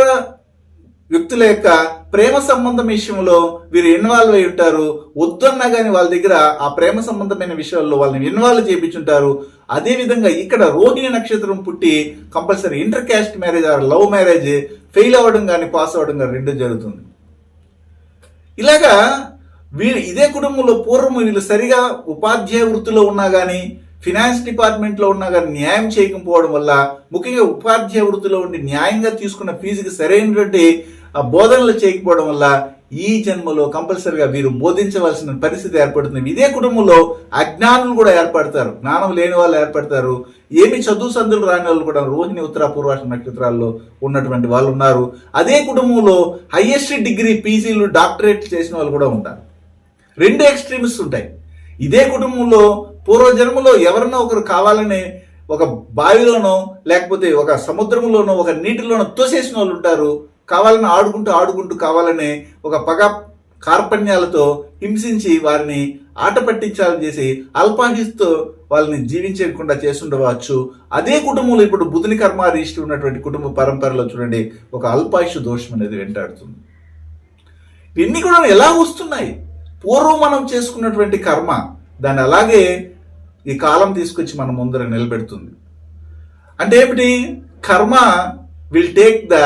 వ్యక్తుల యొక్క ప్రేమ సంబంధం విషయంలో వీరు ఇన్వాల్వ్ అయి ఉంటారు. వద్దన్నా కానీ వాళ్ళ దగ్గర ఆ ప్రేమ సంబంధమైన విషయాల్లో వాళ్ళని ఇన్వాల్వ్ చేయించుంటారు. అదేవిధంగా ఇక్కడ రోహిణి నక్షత్రం పుట్టి compulsory inter caste marriage or love marriage fail అవ్వడం కానీ పాస్ అవ్వడం కానీ 2 జరుగుతుంది. ఇలాగా ఇదే కుటుంబంలో పూర్వం వీళ్ళు సరిగా ఉపాధ్యాయ వృత్తిలో ఉన్నా కానీ ఫినాన్స్ డిపార్ట్మెంట్లో ఉన్నా కానీ న్యాయం చేయకపోవడం వల్ల, ముఖ్యంగా ఉపాధ్యాయ వృత్తిలో ఉండి న్యాయంగా తీసుకున్న ఫీజుకి సరైనటువంటి బోధనలు చేయకపోవడం వల్ల ఈ జన్మలో కంపల్సరిగా వీరు బోధించవలసిన పరిస్థితి ఏర్పడుతుంది. ఇదే కుటుంబంలో అజ్ఞానులు కూడా ఏర్పడతారు, జ్ఞానం లేని వాళ్ళు ఏర్పడతారు, ఏమి చదువు సందులు రాని వాళ్ళు కూడా రోహిణి ఉత్తర పూర్వాష నక్షత్రాల్లో ఉన్నటువంటి వాళ్ళు ఉన్నారు. అదే కుటుంబంలో హైయెస్ట్ డిగ్రీ పీజీలు డాక్టరేట్ చేసిన వాళ్ళు కూడా ఉంటారు. రెండు ఎక్స్ట్రీమ్స్ ఉంటాయి. ఇదే కుటుంబంలో పూర్వజన్మలో ఎవరన్నా ఒకరు కావాలని ఒక బావిలోనో లేకపోతే ఒక సముద్రంలోనో ఒక నీటిలోనో తోసేసిన వాళ్ళు ఉంటారు. కావాలని ఆడుకుంటూ కావాలని ఒక పగ కార్పణ్యాలతో హింసించి వారిని ఆట పట్టించాలని చేసి అల్పాయుష్తో వాళ్ళని జీవించకుండా చేస్తుండవచ్చు. అదే కుటుంబంలో ఇప్పుడు బుధుని కర్మ రిష్టి ఉన్నటువంటి కుటుంబ పరంపరలో చూడండి ఒక అల్పాయుష్ దోషం అనేది వెంటాడుతుంది. ఇవన్నీ కూడా ఎలా వస్తున్నాయి? పూర్వం మనం చేసుకున్నటువంటి కర్మ దాన్ని అలాగే ఈ కాలం తీసుకొచ్చి మన ముందర నిలబెడుతుంది. అంటే ఏమిటి? కర్మ will take the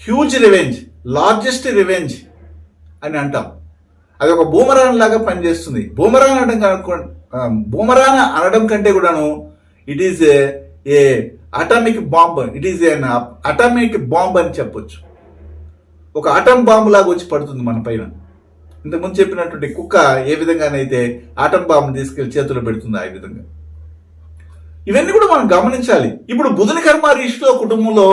huge revenge, largest revenge అని అంటాం. అది ఒక బూమరాన్ లాగా పనిచేస్తుంది. బూమరాన్ అనడం కంటే కూడాను it is a atomic bomb, it is an atomic bomb అని చెప్పొచ్చు. ఒక అటం బాంబు లాగా వచ్చి పడుతుంది మన పైన. ఇంతకుముందు చెప్పినటువంటి కుక్క ఏ విధంగానైతే ఆటం బాంబు తీసుకెళ్లి చేతిలో పెడుతుందో ఆ విధంగా. ఇవన్నీ కూడా మనం గమనించాలి. ఇప్పుడు బుధుని కర్మ రిషిలో కుటుంబంలో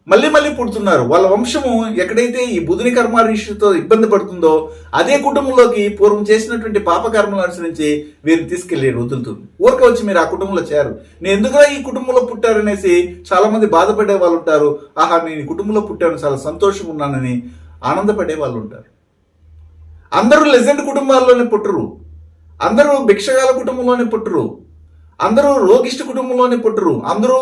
మళ్ళీ పుడుతున్నారు. వాళ్ళ వంశము ఎక్కడైతే ఈ బుధుని కర్మ రిషితో ఇబ్బంది పడుతుందో అదే కుటుంబంలోకి పూర్వం చేసినటువంటి పాపకర్మలు అనుసరించి వీరిని తీసుకెళ్లి వదులుతుంది. ఊరిక వచ్చి మీరు ఆ కుటుంబంలో చేరు, నేను ఎందుకురా ఈ కుటుంబంలో పుట్టారనేసి చాలా మంది బాధపడే వాళ్ళు ఉంటారు. ఆహా, నేను ఈ కుటుంబంలో పుట్టాను, చాలా సంతోషంగా ఉన్నానని ఆనందపడే వాళ్ళు ఉంటారు. అందరూ లెజెండ్ కుటుంబాల్లోనే పుట్టరు, అందరూ భిక్షగాల కుటుంబంలోనే పుట్టరు, అందరూ రోగిష్ట కుటుంబంలోనే పుట్టరు, అందరూ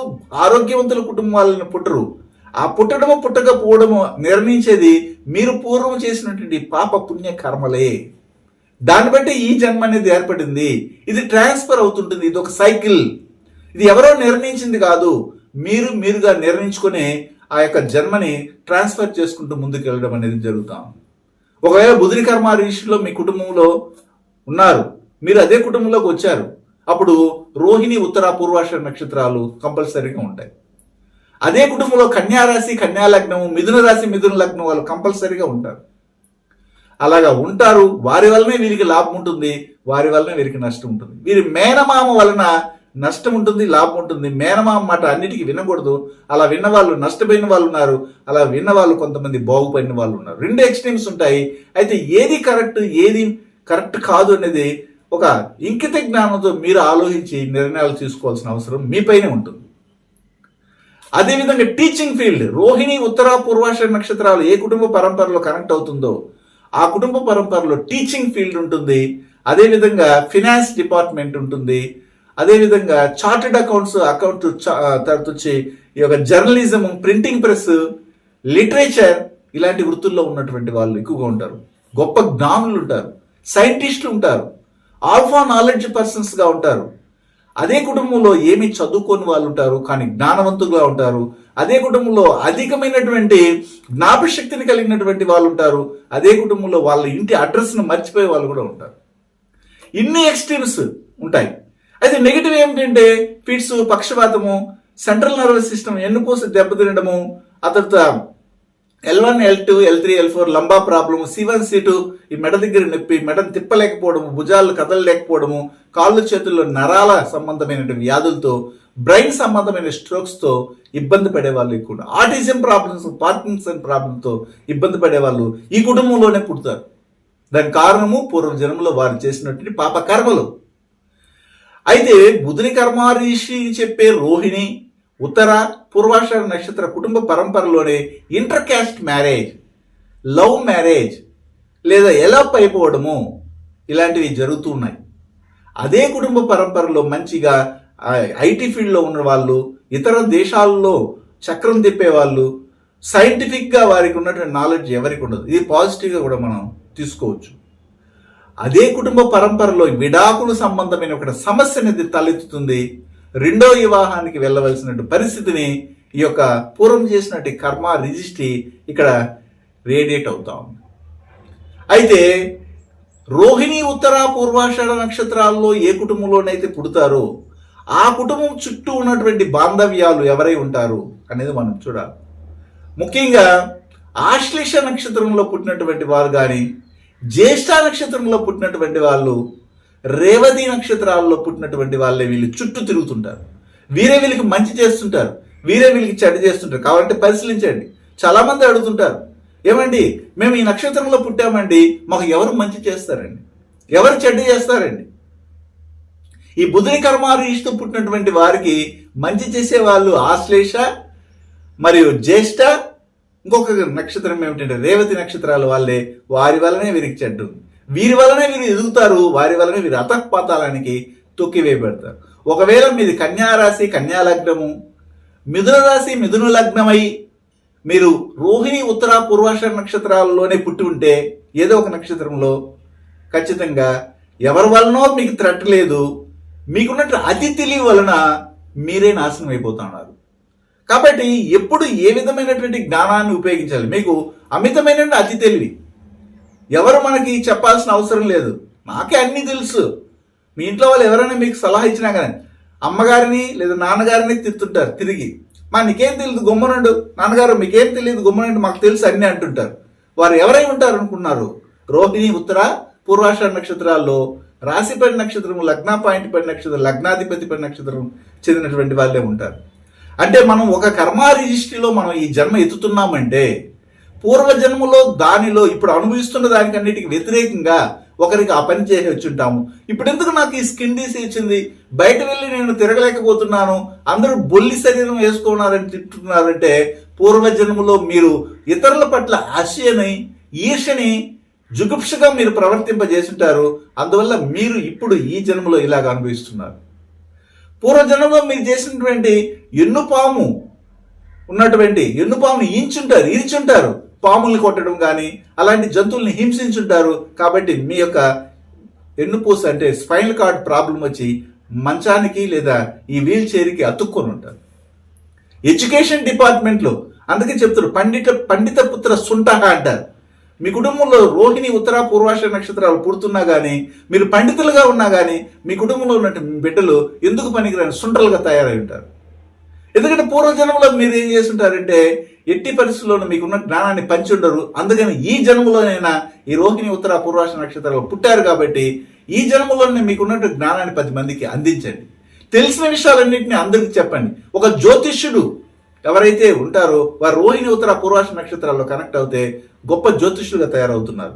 ఆరోగ్యవంతుల కుటుంబాలని పుట్టరు. ఆ పుట్టడము పుట్టకపోవడము నిర్ణయించేది మీరు పూర్వం చేసినటువంటి పాప పుణ్య కర్మలే. దాన్ని బట్టి ఈ జన్మ అనేది ఏర్పడింది. ఇది ట్రాన్స్ఫర్ అవుతుంటుంది. ఇది ఒక సైకిల్. ఇది ఎవరో నిర్ణయించింది కాదు, మీరుగా నిర్ణయించుకునే ఆ యొక్క జన్మని ట్రాన్స్ఫర్ చేసుకుంటూ ముందుకు వెళ్ళడం అనేది జరుగుతాం. ఒకవేళ బుధుని కర్మ రిషిలో మీ కుటుంబంలో ఉన్నారు, మీరు అదే కుటుంబంలోకి వచ్చారు, అప్పుడు రోహిణి ఉత్తర పూర్వాష నక్షత్రాలు కంపల్సరీగా ఉంటాయి. అదే కుటుంబంలో కన్యారాశి కన్యా లగ్నము, మిథున రాశి మిథున లగ్నం వాళ్ళు కంపల్సరీగా ఉంటారు. అలాగా ఉంటారు. వారి వల్లనే వీరికి లాభం ఉంటుంది, వారి వల్లనే వీరికి నష్టం ఉంటుంది. వీరి మేనమామ వలన నష్టం ఉంటుంది, లాభం ఉంటుంది. మేనమామ మాట అన్నిటికీ వినకూడదు. అలా విన్న వాళ్ళు నష్టపోయిన వాళ్ళు ఉన్నారు, అలా విన్న వాళ్ళు కొంతమంది బాగుపడిన వాళ్ళు ఉన్నారు. రెండు ఎక్స్ట్రీమ్స్ ఉంటాయి. అయితే ఏది కరెక్ట్ ఏది కరెక్ట్ కాదు అనేది ఒక ఇంకిత జ్ఞానంతో మీరు ఆలోచించి నిర్ణయాలు తీసుకోవాల్సిన అవసరం మీపైనే ఉంటుంది. అదేవిధంగా టీచింగ్ ఫీల్డ్, రోహిణి ఉత్తర పూర్వాష నక్షత్రాలు ఏ కుటుంబ పరంపరలో కనెక్ట్ అవుతుందో ఆ కుటుంబ పరంపరలో టీచింగ్ ఫీల్డ్ ఉంటుంది. అదేవిధంగా ఫినాన్స్ డిపార్ట్మెంట్ ఉంటుంది. అదేవిధంగా చార్టెడ్ అకౌంట్ తర్వాత వచ్చి ఈ యొక్క జర్నలిజం, ప్రింటింగ్ ప్రెస్, లిటరేచర్ ఇలాంటి వృత్తుల్లో ఉన్నటువంటి వాళ్ళు ఎక్కువగా ఉంటారు. గొప్ప జ్ఞానులు ఉంటారు, సైంటిస్టులు ఉంటారు, ఆల్ఫా నాలెడ్జ్ పర్సన్స్గా ఉంటారు. అదే కుటుంబంలో ఏమి చదువుకొని వాళ్ళు ఉంటారు కానీ జ్ఞానవంతులుగా ఉంటారు. అదే కుటుంబంలో అధికమైనటువంటి జ్ఞాపశక్తిని కలిగినటువంటి వాళ్ళు ఉంటారు. అదే కుటుంబంలో వాళ్ళ ఇంటి అడ్రస్ను మర్చిపోయే వాళ్ళు కూడా ఉంటారు. ఇన్ని ఎక్స్ట్రీమ్స్ ఉంటాయి. అయితే నెగిటివ్ ఏమిటంటే ఫిట్స్, పక్షపాతము, సెంట్రల్ నర్వస్ సిస్టమ్ ఎన్నుకోసి దెబ్బతినడము, ఆ తర్వాత L1, L2, L3, L4 లంబా problem, C1, C2 ఈ మెడ దగ్గర నొప్పి, మెడను తిప్పలేకపోవడము, భుజాలు కదలలేకపోవడము, కాళ్ళు చేతుల్లో నరాల సంబంధమైన వ్యాధులతో, బ్రెయిన్ సంబంధమైన స్ట్రోక్స్తో ఇబ్బంది పడేవాళ్ళు ఎక్కువ. ఆటిజం ప్రాబ్లమ్స్, పార్కిన్సన్ ప్రాబ్లంతో ఇబ్బంది పడేవాళ్ళు ఈ కుటుంబంలోనే పుడతారు. దానికి కారణము పూర్వజన్మలో వారు చేసినటువంటి పాప కర్మలు. అయితే బుధుని కర్మారీషి చెప్పే రోహిణి ఉత్తర పూర్వాషాఢ నక్షత్ర కుటుంబ పరంపరలోనే inter caste marriage, love marriage లేదా ఎలాప్ అయిపోవడము ఇలాంటివి జరుగుతూ ఉన్నాయి. అదే కుటుంబ పరంపరలో మంచిగా ఐటీ ఫీల్డ్లో ఉన్న వాళ్ళు, ఇతర దేశాల్లో చక్రం తిప్పేవాళ్ళు, సైంటిఫిక్గా వారికి ఉన్నటువంటి నాలెడ్జ్ ఎవరికి ఉండదు. ఇది పాజిటివ్గా కూడా మనం తీసుకోవచ్చు. అదే కుటుంబ పరంపరలో విడాకులు సంబంధమైన ఒక సమస్య అనేది తలెత్తుతుంది. రెండో వివాహానికి వెళ్ళవలసిన పరిస్థితిని ఈ యొక్క పూర్వం చేసినట్టు కర్మ రిజిస్ట్రీ ఇక్కడ రేడియేట్ అవుతా ఉంది. అయితే రోహిణి ఉత్తర పూర్వాషాఢ నక్షత్రాల్లో ఏ కుటుంబంలోనైతే పుడతారో ఆ కుటుంబం చుట్టూ ఉన్నటువంటి బాంధవ్యాలు ఎవరై ఉంటారు అనేది మనం చూడాలి. ముఖ్యంగా ఆశ్లేష నక్షత్రంలో పుట్టినటువంటి వారు కానీ, జ్యేష్ఠ నక్షత్రంలో పుట్టినటువంటి వాళ్ళు, రేవతి నక్షత్రాల్లో పుట్టినటువంటి వాళ్ళే వీళ్ళు చుట్టూ తిరుగుతుంటారు. వీరే వీళ్ళకి మంచి చేస్తుంటారు, వీరే వీళ్ళకి చెడ్డ చేస్తుంటారు. కాబట్టి పరిశీలించండి. చాలామంది అడుగుతుంటారు, ఏమండి మేము ఈ నక్షత్రంలో పుట్టామండి, మాకు ఎవరు మంచి చేస్తారండి, ఎవరు చెడ్డ చేస్తారండి? ఈ బుధుని కర్మారీషితో పుట్టినటువంటి వారికి మంచి చేసే వాళ్ళు ఆశ్లేష మరియు జ్యేష్ఠ, ఇంకొక నక్షత్రం ఏమిటంటే రేవతి నక్షత్రాల వాళ్ళే. వారి వల్లనే వీరికి చెడ్డు, వీరి వల్లనే వీరు ఎదుగుతారు, వారి వల్లనే వీరు అతఃపాతాలానికి తొక్కివేయబడతారు. ఒకవేళ మీది కన్యారాశి, కన్యా లగ్నము, మిథున రాశి, మిథున లగ్నమై మీరు రోహిణి, ఉత్తర, పూర్వాషాఢ నక్షత్రాలలోనే పుట్టి ఉంటే, ఏదో ఒక నక్షత్రంలో ఖచ్చితంగా ఎవరి వలనో మీకు థ్రెట్ లేదు, మీకున్నట్టు అతి తెలివి వలన మీరే నాశనం అయిపోతున్నారు. కాబట్టి ఎప్పుడు ఏ విధమైనటువంటి జ్ఞానాన్ని ఉపయోగించాలి? మీకు అమితమైన అతి తెలివి, ఎవరు మనకి చెప్పాల్సిన అవసరం లేదు, నాకే అన్నీ తెలుసు. మీ ఇంట్లో వాళ్ళు ఎవరైనా మీకు సలహా ఇచ్చినా కానీ అమ్మగారిని లేదా నాన్నగారిని తిడుతుంటారు తిరిగి, మా నీకేం తెలియదు గమ్మునుండు, నాన్నగారు మీకేం తెలియదు గమ్మునుండు, మాకు తెలుసు అన్నీ అంటుంటారు. వారు ఎవరై ఉంటారు అనుకున్నారు? రోహిణి, ఉత్తర, పూర్వాషాఢ నక్షత్రాల్లో రాశిపడి నక్షత్రం, లగ్న పాయింట్ పడి నక్షత్రం, లగ్నాధిపతి పడి నక్షత్రం చెందినటువంటి వాళ్ళే ఉంటారు. అంటే మనం ఒక కర్మ రిజిస్ట్రీలో మనం ఈ జన్మ ఎత్తుతున్నామంటే పూర్వజన్మలో దానిలో ఇప్పుడు అనుభవిస్తున్న దానికన్నిటికి వ్యతిరేకంగా ఒకరికి ఆ పని చేసి వచ్చుంటాము. ఇప్పుడు ఎందుకు నాకు ఈ స్కిన్ డిసీజ్ వచ్చింది, బయట వెళ్ళి నేను తిరగలేకపోతున్నాను, అందరూ బొల్లి శరీరం వేసుకున్నారని తింటున్నారంటే పూర్వజన్మలో మీరు ఇతరుల పట్ల అసూయని, ఈర్షని, జుగుప్సగా మీరు ప్రవర్తింపజేస్తుంటారు. అందువల్ల మీరు ఇప్పుడు ఈ జన్మలో ఇలాగ అనుభవిస్తున్నారు. పూర్వజన్మలో మీరు చేసినటువంటి ఎన్నుపాము ఈర్చుంటారు, పాముల్ని కొట్టడం కానీ అలాంటి జంతువుల్ని హింసించుంటారు. కాబట్టి మీ యొక్క ఎన్నుపూస అంటే స్పైనల్ కార్డ్ ప్రాబ్లం వచ్చి మంచానికి లేదా ఈ వీల్ చైర్కి అతుక్కొని ఉంటారు. ఎడ్యుకేషన్ డిపార్ట్మెంట్లో అందుకే చెప్తారు పండిత పుత్ర సుంటహ అంటారు. మీ కుటుంబంలో రోహిణి, ఉత్తర, పూర్వాషాఢ నక్షత్రాలు పుడుతున్నా కానీ, మీరు పండితులుగా ఉన్నా కానీ మీ కుటుంబంలో ఉన్నట్టు బిడ్డలు ఎందుకు పనికిరాని సుంటలుగా తయారై ఉంటారు. ఎందుకంటే పూర్వజన్మలో మీరు ఏం చేస్తుంటారంటే ఎట్టి పరిస్థితుల్లోనూ మీకున్న జ్ఞానాన్ని పంచి ఉండరు. అందుకని ఈ జన్మలోనైనా ఈ రోహిణి, ఉత్తర, పూర్వాషాఢ నక్షత్రాలు పుట్టారు కాబట్టి ఈ జన్మలోనే మీకున్నట్టు జ్ఞానాన్ని 10 మందికి అందించండి. తెలిసిన విషయాలన్నింటినీ అందరికీ చెప్పండి. ఒక జ్యోతిష్యుడు ఎవరైతే ఉంటారో వారు రోహిణి, ఉత్తర, పూర్వాషాఢ నక్షత్రాల్లో కనెక్ట్ అవుతే గొప్ప జ్యోతిష్యులుగా తయారవుతున్నారు.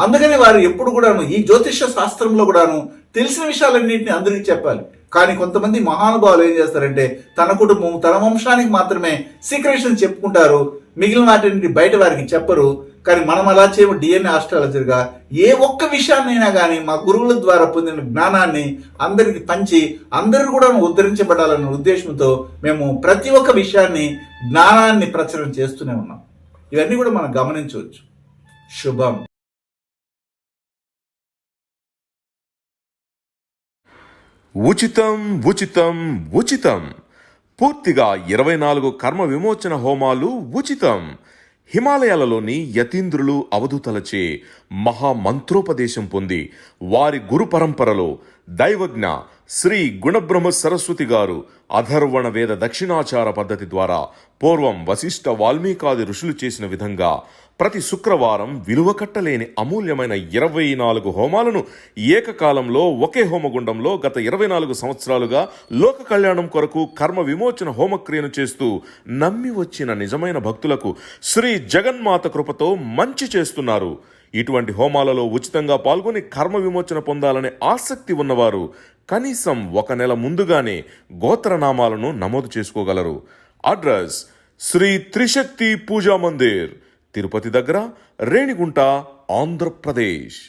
అందుకని వారు ఎప్పుడు కూడాను ఈ జ్యోతిష శాస్త్రంలో కూడాను తెలిసిన విషయాలన్నింటినీ అందరికీ చెప్పాలి. కానీ కొంతమంది మహానుభావులు ఏం చేస్తారంటే తన కుటుంబం, తన వంశానికి మాత్రమే సీక్రెట్స్ చెప్పుకుంటారు, మిగిలిన వాటిని బయట వారికి చెప్పరు. కానీ మనం అలా చేయము. DNA ఆస్ట్రాలజర్గా ఏ ఒక్క విషయాన్నైనా కానీ మా గురువుల ద్వారా పొందిన జ్ఞానాన్ని అందరికి పంచి అందరూ కూడా ఉద్ధరించబడాలన్న ఉద్దేశంతో మేము ప్రతి ఒక్క విషయాన్ని, జ్ఞానాన్ని ప్రచురణ చేస్తూనే ఉన్నాం. ఇవన్నీ కూడా మనం గమనించవచ్చు. శుభం. ఉచితం ఉచితం ఉచితం. పూర్తిగా 24 కర్మ విమోచన హోమాలు ఉచితం. హిమాలయాలలోని యతీంద్రులు, అవధూతలచే మహామంత్రోపదేశం పొంది వారి గురు పరంపరలో దైవజ్ఞ శ్రీ గుణబ్రహ్మ సరస్వతి గారు అధర్వణ వేద దక్షిణాచార పద్ధతి ద్వారా పూర్వం వశిష్ఠ, వాల్మీకాది ఋషులు చేసిన విధంగా ప్రతి శుక్రవారం విలువ కట్టలేని అమూల్యమైన 24 హోమాలను ఏకకాలంలో ఒకే హోమగుండంలో గత 24 సంవత్సరాలుగా లోక కళ్యాణం కొరకు కర్మ విమోచన హోమక్రియను చేస్తూ నమ్మి వచ్చిన నిజమైన భక్తులకు శ్రీ జగన్మాత కృపతో మంచి చేస్తున్నారు. ఇటువంటి హోమాలలో ఉచితంగా పాల్గొని కర్మ విమోచన పొందాలనే ఆసక్తి ఉన్నవారు కనీసం 1 నెల ముందుగానే గోత్రనామాలను నమోదు చేసుకోగలరు. అడ్రస్ శ్రీ త్రిశక్తి పూజా మందిర్, తిరుపతి దగ్గర, రేణిగుంట, ఆంధ్రప్రదేశ్.